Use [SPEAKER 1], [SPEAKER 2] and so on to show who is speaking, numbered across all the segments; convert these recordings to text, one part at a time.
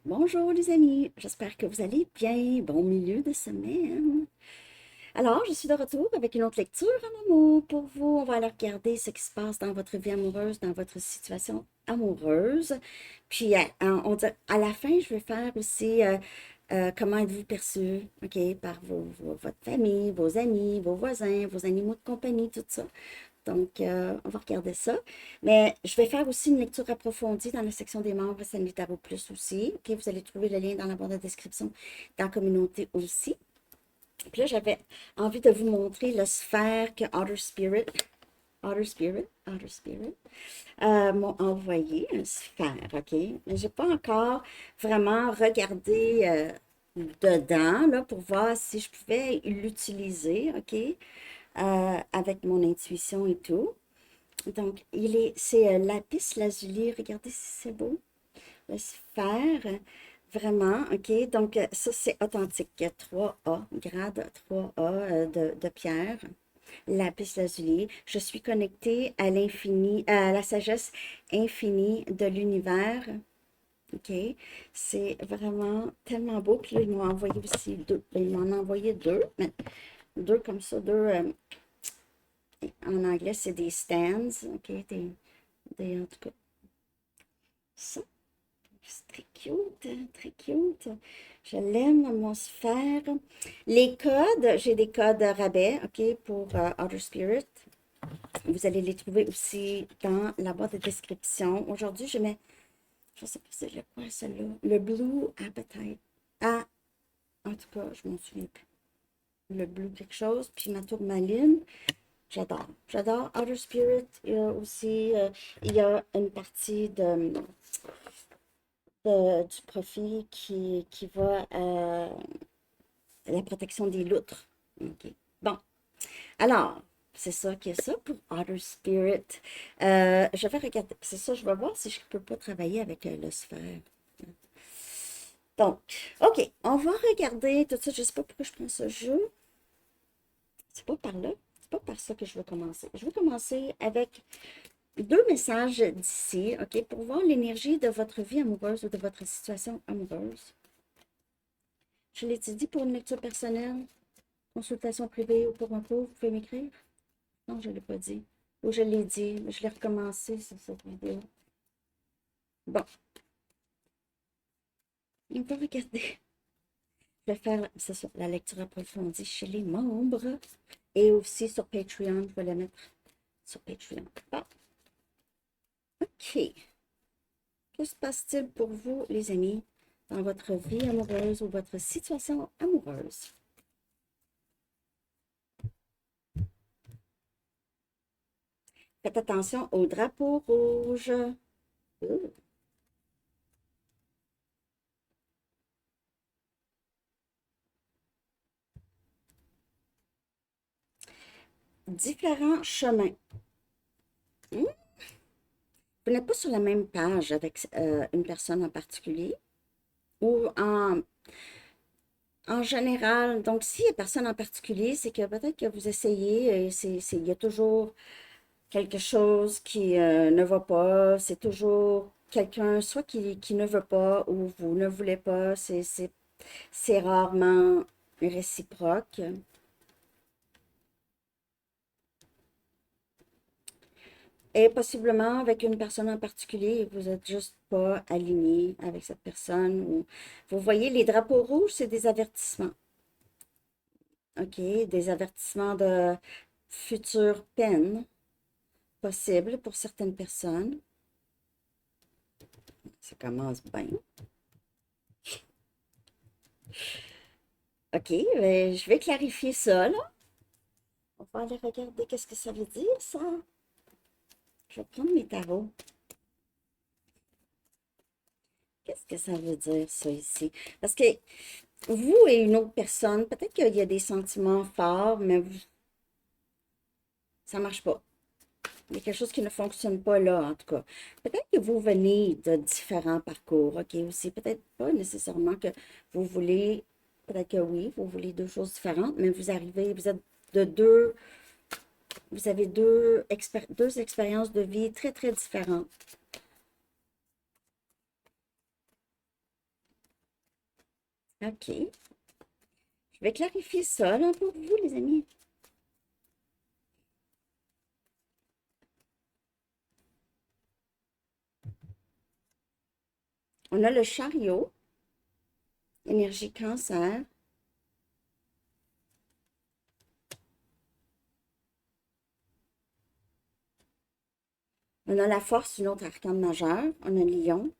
[SPEAKER 1] Bonjour les amis, j'espère que vous allez bien. Bon milieu de semaine. Alors, je suis de retour avec une autre lecture en amour pour vous. On va aller regarder ce qui se passe dans votre vie amoureuse, dans votre situation amoureuse. Puis, à la fin, je vais faire aussi comment êtes-vous perçu, OK, par votre famille, vos amis, vos voisins, vos animaux de compagnie, tout ça. Donc, on va regarder ça. Mais je vais faire aussi une lecture approfondie dans la section des membres Sandy Tarot Plus aussi. OK, vous allez trouver le lien dans la barre de description dans la communauté aussi. Puis là, j'avais envie de vous montrer le sphère que Outer Spirit, m'ont envoyé, un sphère, OK? Mais j'ai pas encore vraiment regardé dedans, là, pour voir si je pouvais l'utiliser, OK? Avec mon intuition et tout. Donc, c'est lapis lazuli. Regardez si c'est beau. Le sphère, vraiment, OK? Donc, ça, c'est authentique. Il y a 3A, grade 3A de pierre. Lapis lazuli. Je suis connectée à l'infini, à la sagesse infinie de l'univers. OK? C'est vraiment tellement beau. Puis là, ils m'ont envoyé aussi deux. Ils m'en ont envoyé deux, mais deux comme ça, deux. En anglais, c'est des stands. OK? En tout cas, ça. C'est très cute, hein, très cute. Je l'aime, mon sphère. Les codes, j'ai des codes rabais, OK, pour Outer Spirit. Vous allez les trouver aussi dans la boîte de description. Aujourd'hui, je mets, je ne sais pas c'est le quoi, celui-là, le Blue Appetite. Ah, en tout cas, je m'en souviens plus. Le Blue quelque chose, puis ma tourmaline. J'adore. J'adore Outer Spirit. Il y a aussi, il y a une partie du profit qui va à la protection des loutres. OK. Bon, alors, c'est ça qu'il y a ça pour Outer Spirit. Je vais regarder, c'est ça, je vais voir si je ne peux pas travailler avec le sphère. Donc, OK, on va regarder tout ça. Je ne sais pas pourquoi je prends ce jeu. C'est pas par là. C'est pas par ça que je veux commencer. Je veux commencer avec deux messages d'ici, OK, pour voir l'énergie de votre vie amoureuse ou de votre situation amoureuse. Je l'ai dit pour une lecture personnelle, consultation privée ou pour un cours, vous pouvez m'écrire? Non, je ne l'ai pas dit. Ou je l'ai dit, mais je l'ai recommencé sur cette vidéo. Bon, on peut regarder. Je vais faire ça, la lecture approfondie chez les membres et aussi sur Patreon. Je vais la mettre sur Patreon. Bon, OK. Que se passe-t-il pour vous, les amis, dans votre vie amoureuse ou votre situation amoureuse? Faites attention au drapeau rouge. Ouh. Différents chemins. Hmm? Vous n'êtes pas sur la même page avec une personne en particulier ou en général. Donc, s'il y a personne en particulier, c'est que peut-être que vous essayez, et il y a toujours quelque chose qui ne va pas. C'est toujours quelqu'un, soit qui ne veut pas ou vous ne voulez pas. C'est rarement réciproque. Et possiblement avec une personne en particulier, vous n'êtes juste pas aligné avec cette personne. Ou... Vous voyez, les drapeaux rouges, c'est des avertissements. OK? Des avertissements de futures peines possibles pour certaines personnes. Ça commence bien. OK, je vais clarifier ça, là. On va aller regarder qu'est-ce que ça veut dire, ça. Je vais prendre mes tarots. Qu'est-ce que ça veut dire, ça, ici? Parce que vous et une autre personne, peut-être qu'il y a des sentiments forts, mais ça ne marche pas. Il y a quelque chose qui ne fonctionne pas là, en tout cas. Peut-être que vous venez de différents parcours, OK, aussi. Peut-être pas nécessairement que vous voulez, peut-être que oui, vous voulez deux choses différentes, mais vous arrivez, vous êtes de deux, vous avez deux expériences de vie très, très différentes. OK. Je vais clarifier ça là, pour vous, les amis. On a le chariot, énergie cancer. On a la force, une autre arcane majeure. On a lion.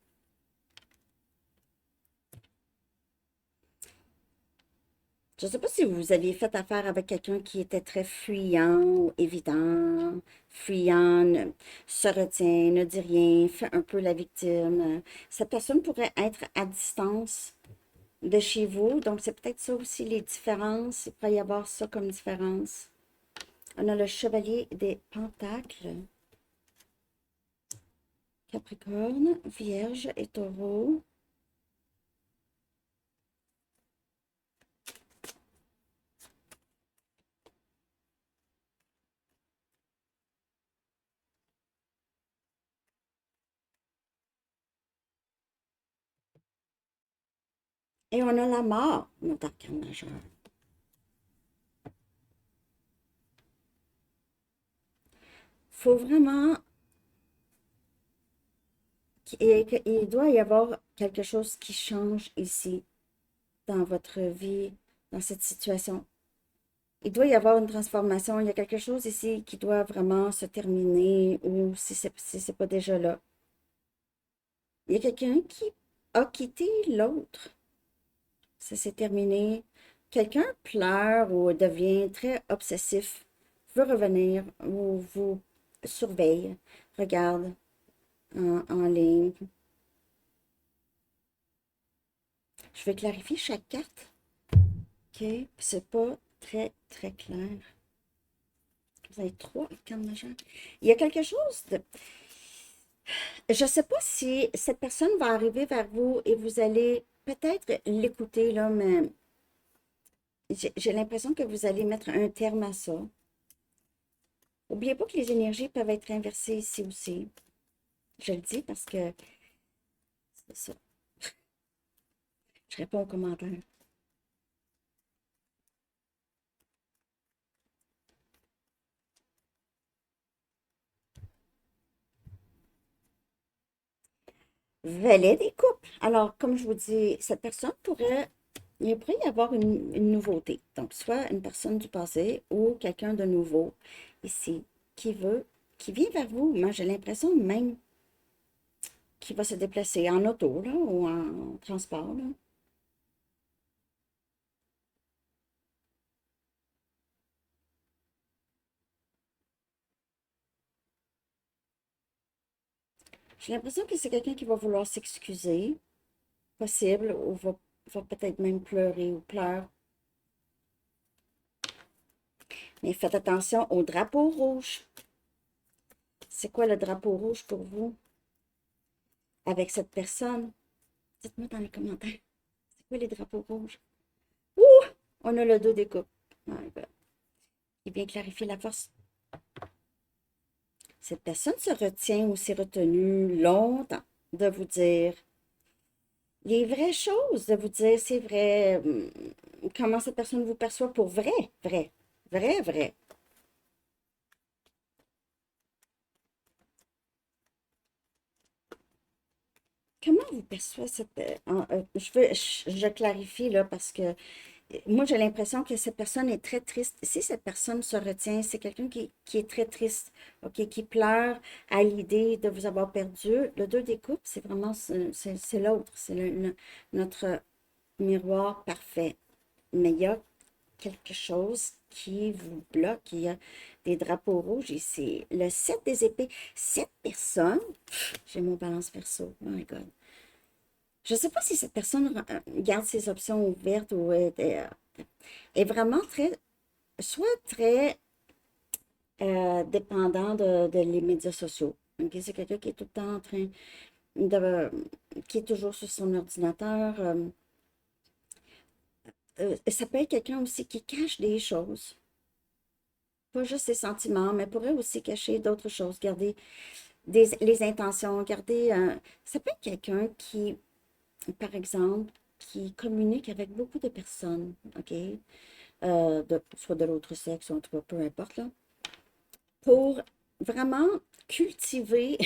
[SPEAKER 1] Je ne sais pas si vous aviez fait affaire avec quelqu'un qui était très fuyant, ou évident, fuyant, se retient, ne dit rien, fait un peu la victime. Cette personne pourrait être à distance de chez vous, donc c'est peut-être ça aussi les différences. Il pourrait y avoir ça comme différence. On a le chevalier des pentacles, Capricorne, Vierge et Taureau. Et on a la mort, notre arcane majeur. Faut vraiment il doit y avoir quelque chose qui change ici, dans votre vie, dans cette situation. Il doit y avoir une transformation. Il y a quelque chose ici qui doit vraiment se terminer ou si c'est pas déjà là. Il y a quelqu'un qui a quitté l'autre. Ça s'est terminé. Quelqu'un pleure ou devient très obsessif, veut revenir ou vous surveille, regarde en ligne. Je vais clarifier chaque carte. OK, c'est pas très clair. Vous avez trois arcanes majeures. Il y a quelque chose de... Je ne sais pas si cette personne va arriver vers vous et vous allez peut-être l'écouter, là, mais j'ai l'impression que vous allez mettre un terme à ça. N'oubliez pas que les énergies peuvent être inversées ici aussi. Je le dis parce que c'est ça. Je réponds aux commentaires. Valet des coupes. Alors, comme je vous dis, cette personne pourrait, il pourrait y avoir une nouveauté. Donc, soit une personne du passé ou quelqu'un de nouveau ici qui vient vers vous. Moi, j'ai l'impression même qu'il va se déplacer en auto là, ou en transport. Là. J'ai l'impression que c'est quelqu'un qui va vouloir s'excuser, possible, ou va peut-être même pleurer ou pleure. Mais faites attention au drapeau rouge. C'est quoi le drapeau rouge pour vous avec cette personne? Dites-moi dans les commentaires. C'est quoi les drapeaux rouges? Ouh! On a le dos des coupes. My God. Et bien clarifier la force. Cette personne se retient ou s'est retenue longtemps de vous dire les vraies choses, de vous dire c'est vrai, comment cette personne vous perçoit pour vrai, vrai, vrai, vrai. Comment vous perçoit cette... je clarifie là parce que moi j'ai l'impression que cette personne est très triste. Si cette personne se retient, c'est quelqu'un qui est très triste, ok, qui pleure à l'idée de vous avoir perdu. Le deux des coupes, c'est vraiment, c'est l'autre, c'est notre miroir parfait. Mais il y a quelque chose qui vous bloque. Il y a des drapeaux rouges ici. Le 7 des épées. Cette personne, j'ai mon balance perso. Oh my God. Je ne sais pas si cette personne garde ses options ouvertes ou est vraiment très, soit très dépendant de les médias sociaux. Ok, c'est quelqu'un qui est tout le temps en train de, qui est toujours sur son ordinateur. Ça peut être quelqu'un aussi qui cache des choses. Pas juste ses sentiments, mais pourrait aussi cacher d'autres choses, garder les intentions, garder... ça peut être quelqu'un qui, par exemple, qui communique avec beaucoup de personnes, OK? Soit de l'autre sexe, ou en tout cas, peu importe, là, pour vraiment cultiver,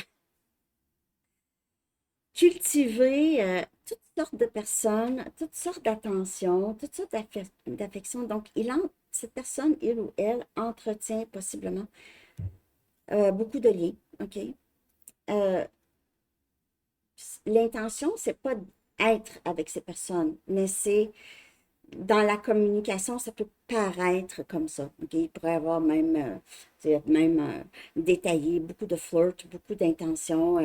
[SPEAKER 1] cultiver toutes sortes de personnes, toutes sortes d'attention, toutes sortes d'affections. Donc, cette personne, il ou elle, entretient possiblement beaucoup de liens, OK? Euh, L'intention, c'est pas être avec ces personnes, mais c'est dans la communication, ça peut paraître comme ça. OK? Il pourrait y avoir même, détaillé beaucoup de flirt, beaucoup d'intentions.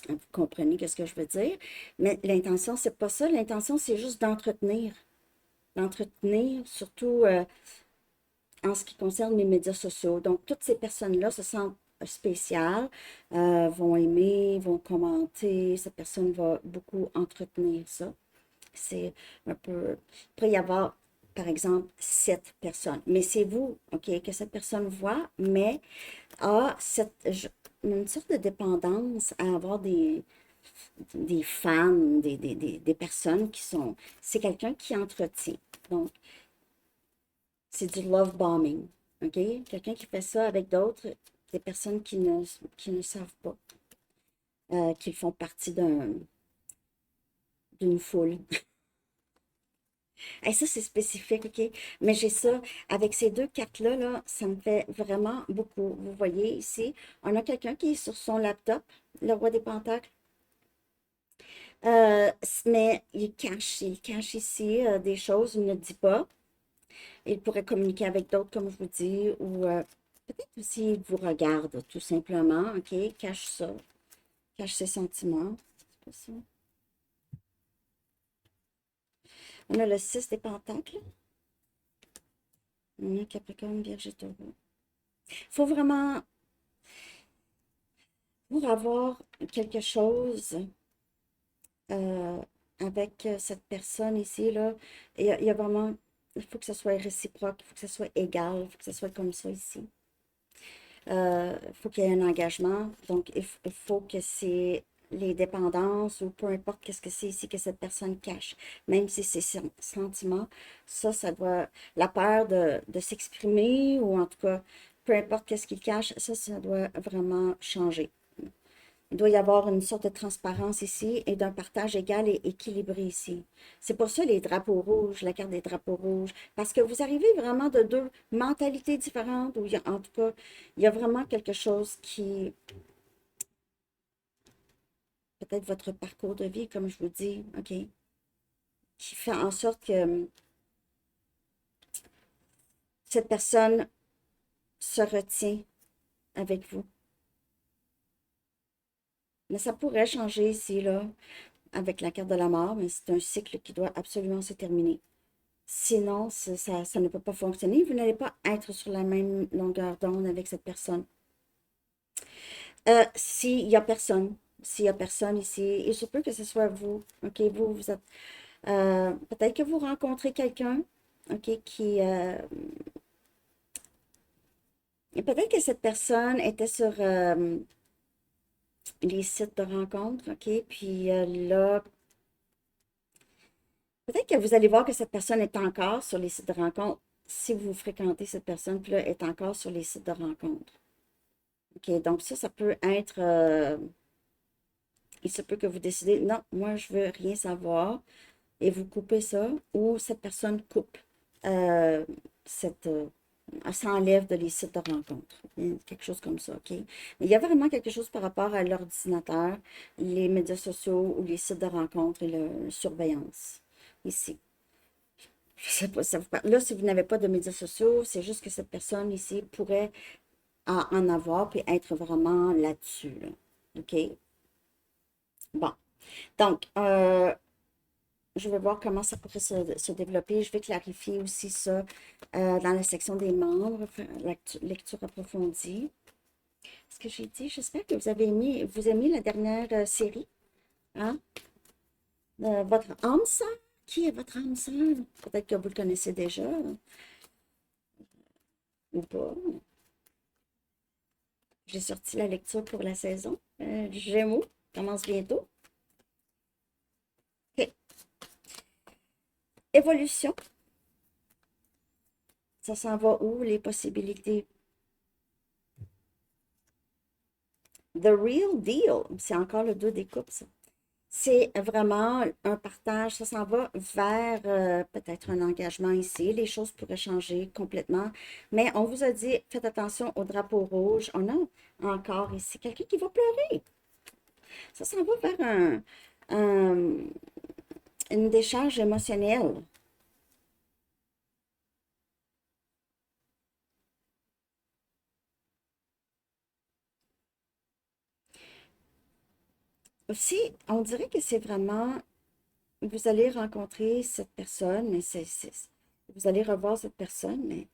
[SPEAKER 1] Vous comprenez ce que je veux dire? Mais l'intention, c'est pas ça. L'intention, c'est juste d'entretenir. D'entretenir, surtout en ce qui concerne les médias sociaux. Donc, toutes ces personnes-là se sentent spéciales, vont aimer, vont commenter. Cette personne va beaucoup entretenir ça. C'est un peu. Il pourrait y avoir, par exemple, 7 personnes. Mais c'est vous, OK, que cette personne voit, mais a une sorte de dépendance à avoir des fans, des personnes qui sont. C'est quelqu'un qui entretient. Donc, c'est du love bombing. OK? Quelqu'un qui fait ça avec d'autres, des personnes qui ne savent pas, qu'ils font partie d'une foule. Et ça, c'est spécifique, OK? Mais j'ai ça, avec ces deux cartes-là, là, ça me fait vraiment beaucoup. Vous voyez ici, on a quelqu'un qui est sur son laptop, le roi des pentacles, mais il cache ici des choses, il ne dit pas. Il pourrait communiquer avec d'autres, comme je vous dis, ou peut-être aussi il vous regarde, tout simplement, OK? Cache ça, cache ses sentiments. C'est pas ça. On a le 6 des pentacles. On a Capricorne, Vierge et Taureau. Il faut vraiment, pour avoir quelque chose euh, avec cette personne ici, là, il y a vraiment, il faut que ce soit réciproque, il faut que ce soit égal, il faut que ce soit comme ça ici. Il faut qu'il y ait un engagement, donc il faut que c'est les dépendances ou peu importe qu'est-ce que c'est ici que cette personne cache, même si c'est ses sentiments, ça doit, la peur de s'exprimer ou en tout cas, peu importe qu'est-ce qu'il cache, ça doit vraiment changer. Il doit y avoir une sorte de transparence ici et d'un partage égal et équilibré ici. C'est pour ça les drapeaux rouges, la carte des drapeaux rouges, parce que vous arrivez vraiment de deux mentalités différentes, ou en tout cas, il y a vraiment quelque chose qui, peut-être votre parcours de vie, comme je vous dis, OK, qui fait en sorte que cette personne se retient avec vous. Mais ça pourrait changer ici, là, avec la carte de la mort, mais c'est un cycle qui doit absolument se terminer. Sinon, ça ne peut pas fonctionner. Vous n'allez pas être sur la même longueur d'onde avec cette personne. S'il y a personne ici, il se peut que ce soit vous. OK, vous êtes. Peut-être que vous rencontrez quelqu'un, OK, qui. Et peut-être que cette personne était sur les sites de rencontres, OK, puis là, peut-être que vous allez voir que cette personne est encore sur les sites de rencontres. Si vous fréquentez cette personne, puis là, est encore sur les sites de rencontres. OK, donc ça peut être, il se peut que vous décidez, non, moi, je veux rien savoir, et vous coupez ça, ou cette personne coupe, euh, cette, elle s'enlève de les sites de rencontres. Quelque chose comme ça, OK? Mais il y a vraiment quelque chose par rapport à l'ordinateur, les médias sociaux ou les sites de rencontres et la surveillance, ici. Je sais pas si ça vous parle. Là, si vous n'avez pas de médias sociaux, c'est juste que cette personne ici pourrait en avoir puis être vraiment là-dessus, là. OK? Bon. Donc, je vais voir comment ça pourrait se développer. Je vais clarifier aussi ça dans la section des membres, faire lecture approfondie. Ce que j'ai dit, j'espère que vous aimez la dernière série. Hein? Votre âme sœur? Qui est votre âme sœur? Peut-être que vous le connaissez déjà ou pas. J'ai sorti la lecture pour la saison. Gémeaux commence bientôt. OK. Évolution, ça s'en va où, les possibilités? The real deal, c'est encore le 2 des coupes, ça. C'est vraiment un partage, ça s'en va vers peut-être un engagement ici. Les choses pourraient changer complètement. Mais on vous a dit, faites attention au drapeau rouge. On a encore ici quelqu'un qui va pleurer. Ça s'en va vers une décharge émotionnelle. Aussi, on dirait que c'est vraiment, vous allez rencontrer cette personne, mais vous allez revoir cette personne, mais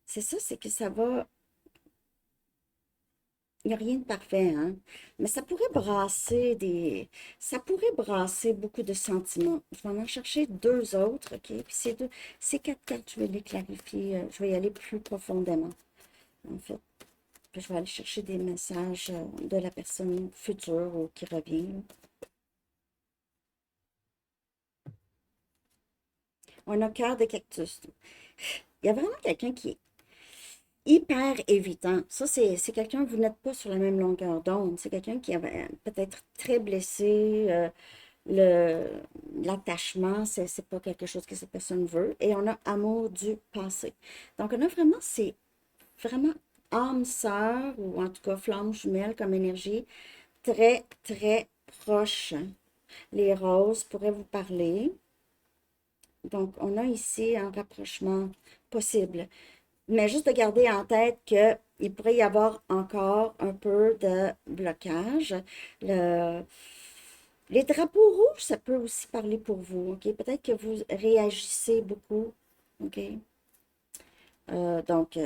[SPEAKER 1] c'est ça, c'est que ça va. Il n'y a rien de parfait, hein? Mais ça pourrait brasser beaucoup de sentiments. Je vais en chercher deux autres, OK? Puis ces quatre cartes, je vais les clarifier. Je vais y aller plus profondément, en fait. Puis je vais aller chercher des messages de la personne future ou qui revient, là. On a cœur de cactus. Il y a vraiment quelqu'un qui est hyper évitant. Ça, c'est quelqu'un, vous n'êtes pas sur la même longueur d'onde. C'est quelqu'un qui est peut-être très blessé. Le, l'attachement, c'est pas quelque chose que cette personne veut. Et on a amour du passé. Donc, on a vraiment, c'est vraiment âme sœur, ou en tout cas flamme jumelle comme énergie, très, très proche. Les roses pourraient vous parler. Donc, on a ici un rapprochement possible. Mais juste de garder en tête qu'il pourrait y avoir encore un peu de blocage. Le, les drapeaux rouges, ça peut aussi parler pour vous, OK? Peut-être que vous réagissez beaucoup, OK? Donc,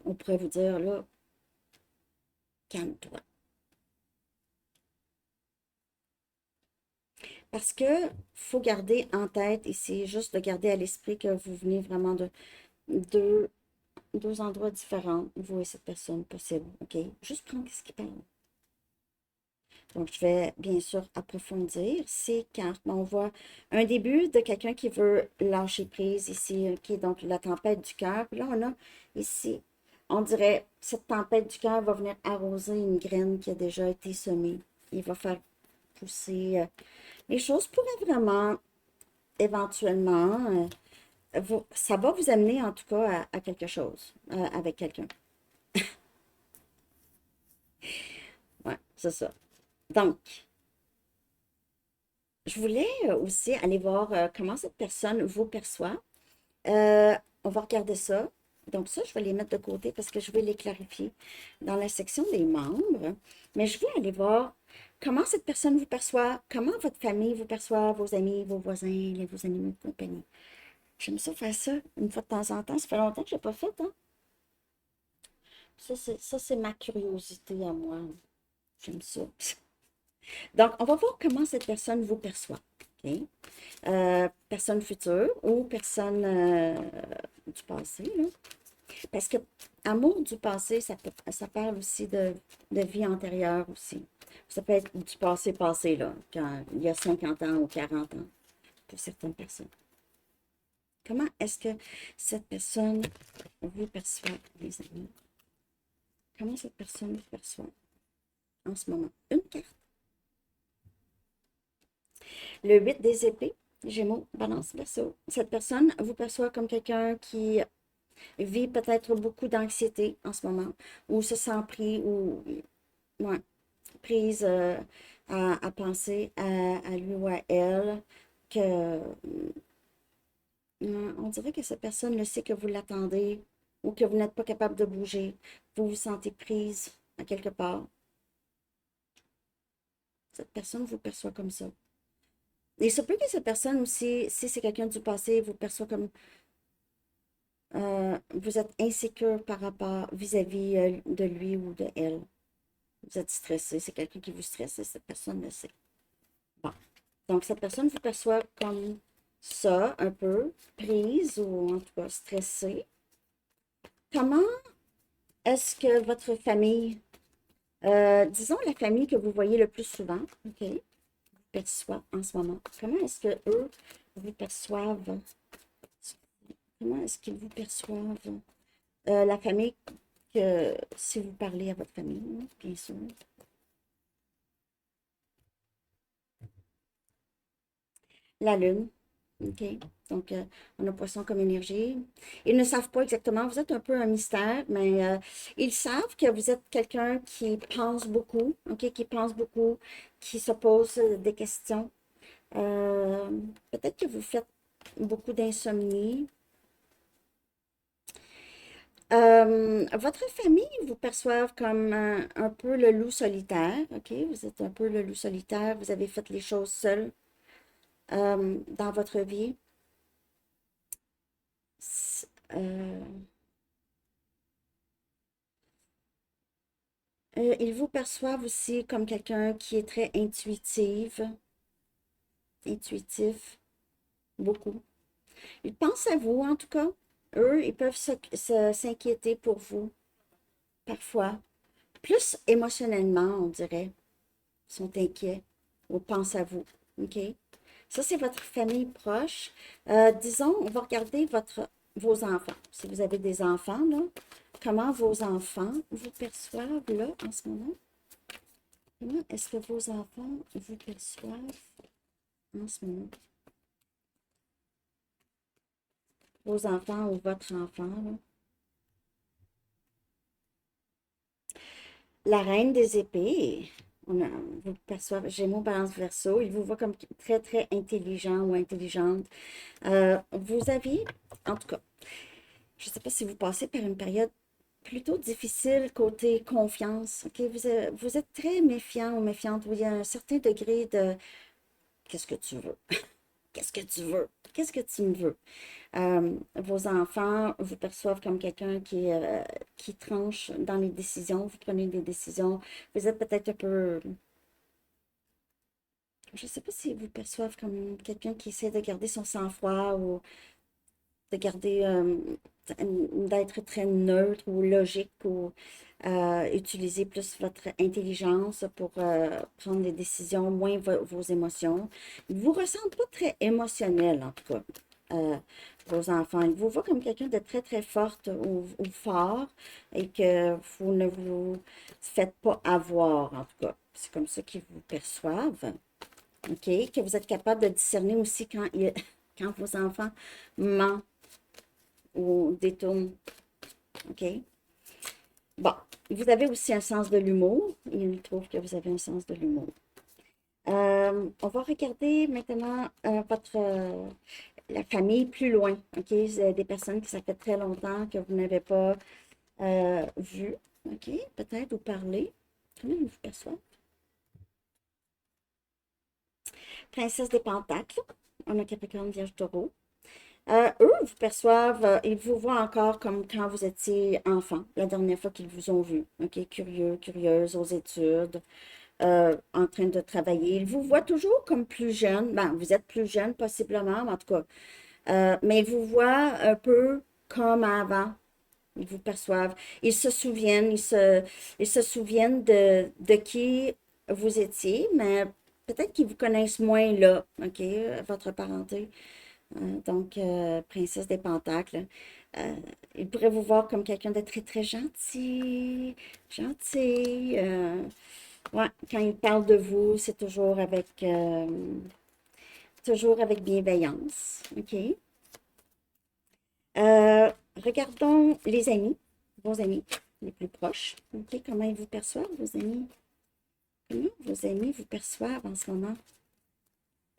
[SPEAKER 1] on pourrait vous dire, là, calme-toi. Parce que faut garder en tête ici, juste de garder à l'esprit que vous venez vraiment de deux, deux endroits différents, vous et cette personne possible, OK? Juste prendre ce qui parle. Donc, je vais bien sûr approfondir ces cartes. On voit un début de quelqu'un qui veut lâcher prise ici, qui est donc la tempête du cœur. Puis là, on a ici, on dirait, cette tempête du cœur va venir arroser une graine qui a déjà été semée. Il va faire pousser. Les choses pourraient vraiment, éventuellement, ça va vous amener en tout cas à quelque chose avec quelqu'un. Ouais, c'est ça. Donc, je voulais aussi aller voir comment cette personne vous perçoit. Euh, on va regarder ça. Donc ça, je vais les mettre de côté parce que je vais les clarifier dans la section des membres. Mais je vais aller voir comment cette personne vous perçoit, comment votre famille vous perçoit, vos amis, vos voisins, vos animaux de compagnie. J'aime ça faire ça une fois de temps en temps. Ça fait longtemps que je n'ai pas fait, hein? Ça, c'est ma curiosité à moi. J'aime ça. Donc, on va voir comment cette personne vous perçoit. OK? Personne future ou personne du passé, là. Parce que amour du passé, ça parle aussi de vie antérieure aussi. Ça peut être du passé, là, quand il y a 50 ans ou 40 ans, pour certaines personnes. Comment est-ce que cette personne vous perçoit, les amis? Comment cette personne vous perçoit en ce moment? Une carte. Le 8 des épées, Gémeaux, Balance, Verseau. Cette personne vous perçoit comme quelqu'un qui vit peut-être beaucoup d'anxiété en ce moment, ou se sent pris, ou ouais, prise à penser à lui ou à elle, que on dirait que cette personne le sait que vous l'attendez, ou que vous n'êtes pas capable de bouger, vous vous sentez prise à quelque part. Cette personne vous perçoit comme ça. Et ça peut que cette personne aussi, si c'est quelqu'un du passé, vous perçoit comme vous êtes insécure par rapport vis-à-vis de lui ou de elle. Vous êtes stressé, c'est quelqu'un qui vous stresse et cette personne le sait. Bon. Donc, cette personne vous perçoit comme ça, un peu, prise ou en tout cas stressée. Comment est-ce que votre famille, disons la famille que vous voyez le plus souvent, OK, vous perçoit en ce moment, comment est-ce que eux vous perçoivent Comment est-ce qu'ils vous perçoivent? La famille, si vous parlez à votre famille, hein, bien sûr. La lune. OK. Donc, on a poisson comme énergie. Ils ne savent pas exactement, vous êtes un peu un mystère, mais ils savent que vous êtes quelqu'un qui pense beaucoup, OK, qui pense beaucoup, qui se pose des questions. Euh, Peut-être que vous faites beaucoup d'insomnie. Votre famille vous perçoivent comme un peu le loup solitaire, OK? Vous êtes un peu le loup solitaire, vous avez fait les choses seul dans votre vie. Euh, Ils vous perçoivent aussi comme quelqu'un qui est très intuitif, beaucoup. Ils pensent à vous, en tout cas. Eux, ils peuvent s'inquiéter pour vous, parfois. Plus émotionnellement, on dirait. Ils sont inquiets ou pensent à vous. OK? Ça, c'est votre famille proche. Disons, on va regarder vos enfants. Si vous avez des enfants, là, comment vos enfants vous perçoivent, là, en ce moment? Comment est-ce que vos enfants vous perçoivent en ce moment? Vos enfants ou votre enfant, là. La reine des épées, vous perçoivez, Gémeaux, Balance, Verseau, il vous voit comme très, très intelligent ou intelligente. Vous avez, en tout cas, je ne sais pas si vous passez par une période plutôt difficile côté confiance, OK? Vous êtes très méfiant ou méfiante, où il y a un certain degré de qu'est-ce que tu veux? Qu'est-ce que tu veux? Qu'est-ce que tu me veux? Vos enfants vous perçoivent comme quelqu'un qui tranche dans les décisions, vous prenez des décisions, vous êtes peut-être un peu, je ne sais pas si vous perçoivent comme quelqu'un qui essaie de garder son sang-froid ou de garder, d'être très neutre ou logique ou utiliser plus votre intelligence pour prendre des décisions, moins vos émotions. Ils vous ressentent pas très émotionnel, en tout cas. euh, Vos enfants. Ils vous voient comme quelqu'un de très, très forte ou fort et que vous ne vous faites pas avoir, en tout cas. C'est comme ça qu'ils vous perçoivent. OK? Que vous êtes capable de discerner aussi quand vos enfants mentent ou détournent. OK? Bon, vous avez aussi un sens de l'humour. Il trouve que vous avez un sens de l'humour. On va regarder maintenant la famille plus loin. OK? Des personnes qui ça fait très longtemps que vous n'avez pas vues. OK? Peut-être ou parlé. Comment ils vous perçoivent? Princesse des Pentacles. On a Capricorne, Vierge, Taureau. Eux vous perçoivent, ils vous voient encore comme quand vous étiez enfant, la dernière fois qu'ils vous ont vu. OK? Curieux, curieuse aux études, en train de travailler. Ils vous voient toujours comme plus jeune. Ben, vous êtes plus jeune possiblement, mais en tout cas. Mais ils vous voient un peu comme avant. Ils vous perçoivent. Ils se souviennent de qui vous étiez, mais peut-être qu'ils vous connaissent moins là, OK? Votre parenté. Donc, princesse des Pentacles. Euh, il pourrait vous voir comme quelqu'un de très, très gentil, gentil. Ouais, quand il parle de vous, c'est toujours avec bienveillance. OK? Regardons les amis, vos amis les plus proches. OK? Comment ils vous perçoivent, vos amis? Comment vos amis vous perçoivent en ce moment?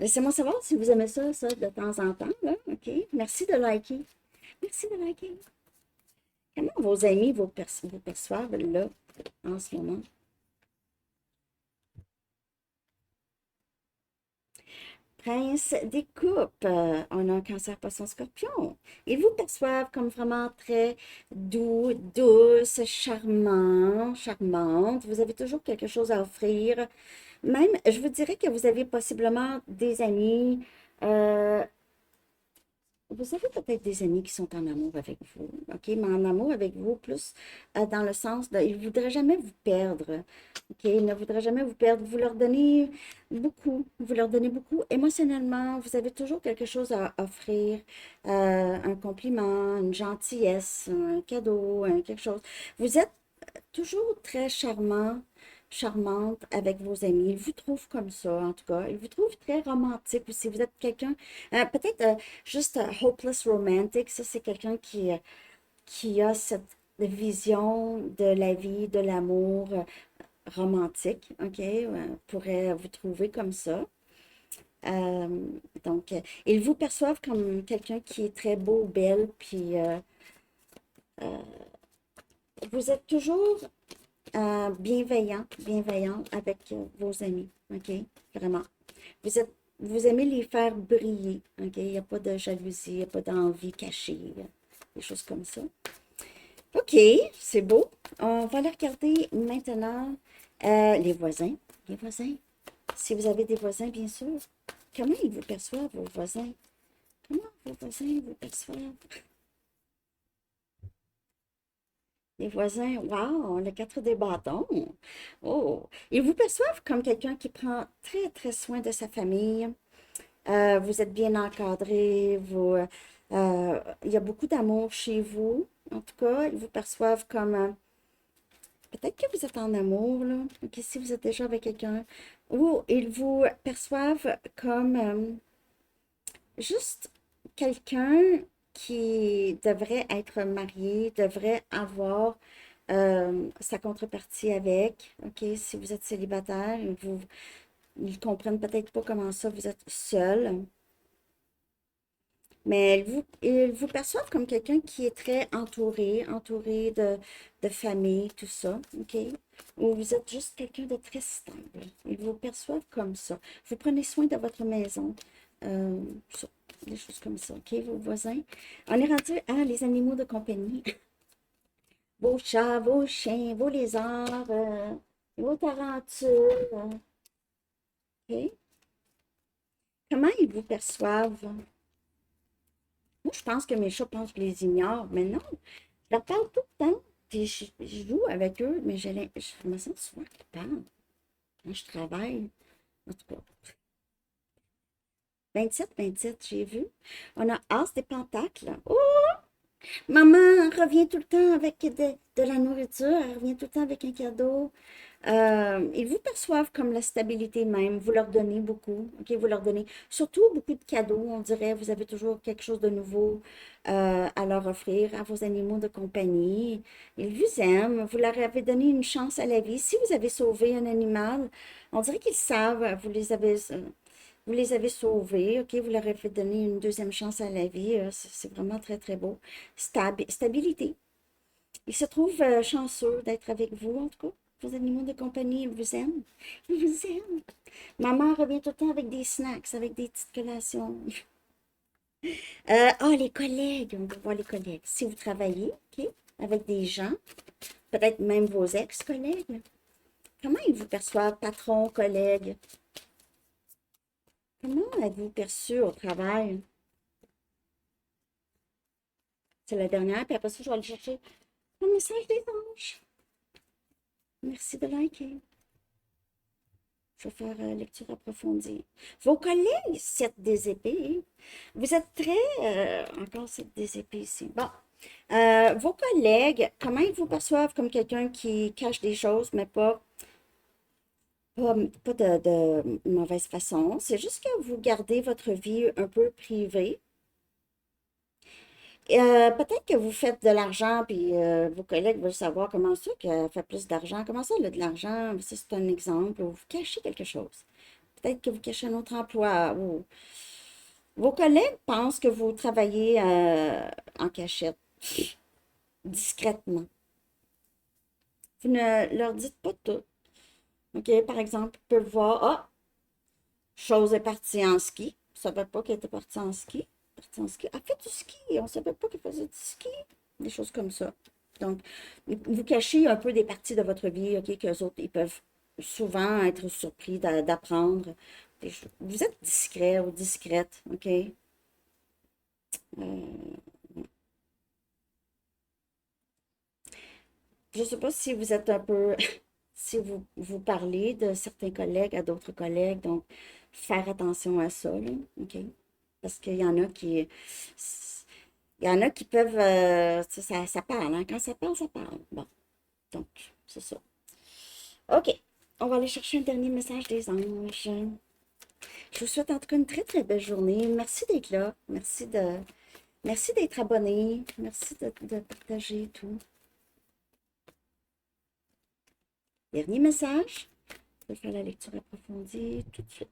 [SPEAKER 1] Laissez-moi savoir si vous aimez ça de temps en temps, là. OK? Merci de liker. Merci de liker. Comment vos amis vous perçoivent là, en ce moment? Prince des coupes, on a un cancer, poisson, scorpion. Ils vous perçoivent comme vraiment très doux, douce, charmant, charmante. Vous avez toujours quelque chose à offrir. Même, je vous dirais que vous avez possiblement des amis vous avez peut-être des amis qui sont en amour avec vous, OK? Mais en amour avec vous, plus dans le sens de, ils ne voudraient jamais vous perdre, OK? Ils ne voudraient jamais vous perdre. Vous leur donnez beaucoup émotionnellement. Vous avez toujours quelque chose à offrir, un compliment, une gentillesse, un cadeau, quelque chose. Vous êtes toujours très charmante avec vos amis. Ils vous trouvent comme ça, en tout cas. Ils vous trouvent très romantique aussi. Vous êtes quelqu'un, peut-être juste hopeless romantic, ça c'est quelqu'un qui a cette vision de la vie, de l'amour romantique, OK? Pourrait vous trouver comme ça. Euh, donc, ils vous perçoivent comme quelqu'un qui est très beau, belle, puis vous êtes toujours bienveillant avec vos amis, OK? Vraiment. Vous aimez les faire briller, OK? Il n'y a pas de jalousie, il n'y a pas d'envie cachée, des choses comme ça. OK, c'est beau. On va aller regarder maintenant les voisins. Les voisins. Si vous avez des voisins, bien sûr. Comment ils vous perçoivent, vos voisins? Comment vos voisins vous perçoivent? Les voisins, wow, le 4 des bâtons. Oh, ils vous perçoivent comme quelqu'un qui prend très, très soin de sa famille. Vous êtes bien encadré, il y a beaucoup d'amour chez vous. En tout cas, ils vous perçoivent comme, peut-être que vous êtes en amour, là, ok, si vous êtes déjà avec quelqu'un, ou ils vous perçoivent comme juste quelqu'un qui devrait être marié, devrait avoir sa contrepartie avec, ok, si vous êtes célibataire, ils comprennent peut-être pas comment ça, vous êtes seul. Mais ils vous perçoivent comme quelqu'un qui est très entouré de famille, tout ça, OK? Ou vous êtes juste quelqu'un de très stable. Ils vous perçoivent comme ça. Vous prenez soin de votre maison, euh, ça, des choses comme ça, OK, vos voisins? On est rendu à les animaux de compagnie. Vos chats, vos chiens, vos lézards, vos tarentules, OK? Comment ils vous perçoivent? Moi, je pense que mes chats pensent que je les ignore, mais non. Je leur parle tout le temps. Puis je joue avec eux, mais je me sens souvent qu'ils parlent quand je travaille. En tout cas, 27, j'ai vu. On a As des Pentacles. Oh! Maman revient tout le temps avec de la nourriture. Elle revient tout le temps avec un cadeau. Ils vous perçoivent comme la stabilité même. Vous leur donnez beaucoup. OK? Vous leur donnez surtout beaucoup de cadeaux. On dirait vous avez toujours quelque chose de nouveau à leur offrir, à vos animaux de compagnie. Ils vous aiment. Vous leur avez donné une chance à la vie. Si vous avez sauvé un animal, on dirait qu'ils savent. Vous les avez sauvés. OK? Vous leur avez donné une deuxième chance à la vie. C'est vraiment très, très beau. Stabilité. Ils se trouvent chanceux d'être avec vous, en tout cas. Vos animaux de compagnie, ils vous aiment. Ils vous aiment. Maman revient tout le temps avec des snacks, avec des petites collations. Les collègues, on va voir les collègues. Si vous travaillez, OK, avec des gens, peut-être même vos ex-collègues, comment ils vous perçoivent, patron, collègue? Comment êtes-vous perçu au travail? C'est la dernière, puis après ça, je vais aller chercher le message des anges. Merci de liker. Je vais faire lecture approfondie. Vos collègues, 7 des épées. Vous êtes très... encore 7 des épées ici. Bon. Vos collègues, comment ils vous perçoivent comme quelqu'un qui cache des choses, mais pas de mauvaise façon. C'est juste que vous gardez votre vie un peu privée. Peut-être que vous faites de l'argent, puis vos collègues veulent savoir comment ça qu'elle fait plus d'argent. Comment ça, elle a de l'argent? Ça, c'est un exemple. Ou vous cachez quelque chose. Peut-être que vous cachez un autre emploi. Ou vos collègues pensent que vous travaillez en cachette, discrètement. Vous ne leur dites pas tout. OK? Par exemple, ils peuvent voir, ah, chose est partie en ski. On ne savait pas qu'elle était partie en ski. Partie en ski. Elle fait du ski. On ne savait pas qu'elle faisait du ski. Des choses comme ça. Donc, vous cachez un peu des parties de votre vie, OK, qu'eux autres, ils peuvent souvent être surpris d'apprendre. Vous êtes discret ou discrète, OK? Je ne sais pas si vous êtes un peu, si vous parlez de certains collègues à d'autres collègues, donc faire attention à ça, là, OK? Parce qu'il y en a qui peuvent, ça parle, hein? Quand ça parle, ça parle. Bon, donc, c'est ça. OK, on va aller chercher un dernier message des anges. Je vous souhaite en tout cas une très, très belle journée. Merci d'être là. Merci d'être abonné. Merci de partager tout. Dernier message. Je vais faire la lecture approfondie tout de suite.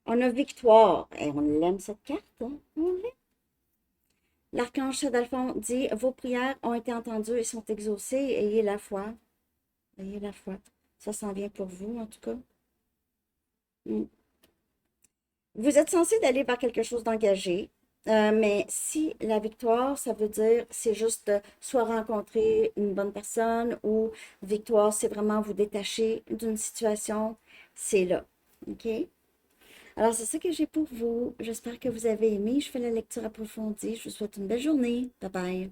[SPEAKER 1] On a victoire. Et on l'aime cette carte, hein? On l'aime. L'archange Chadalphon dit, vos prières ont été entendues et sont exaucées. Ayez la foi. Ayez la foi. Ça s'en vient pour vous, en tout cas. Mm. Vous êtes censé d'aller vers quelque chose d'engagé, mais si la victoire, ça veut dire c'est juste soit rencontrer une bonne personne ou victoire, c'est vraiment vous détacher d'une situation, c'est là. OK? Alors, c'est ça que j'ai pour vous. J'espère que vous avez aimé. Je fais la lecture approfondie. Je vous souhaite une belle journée. Bye bye.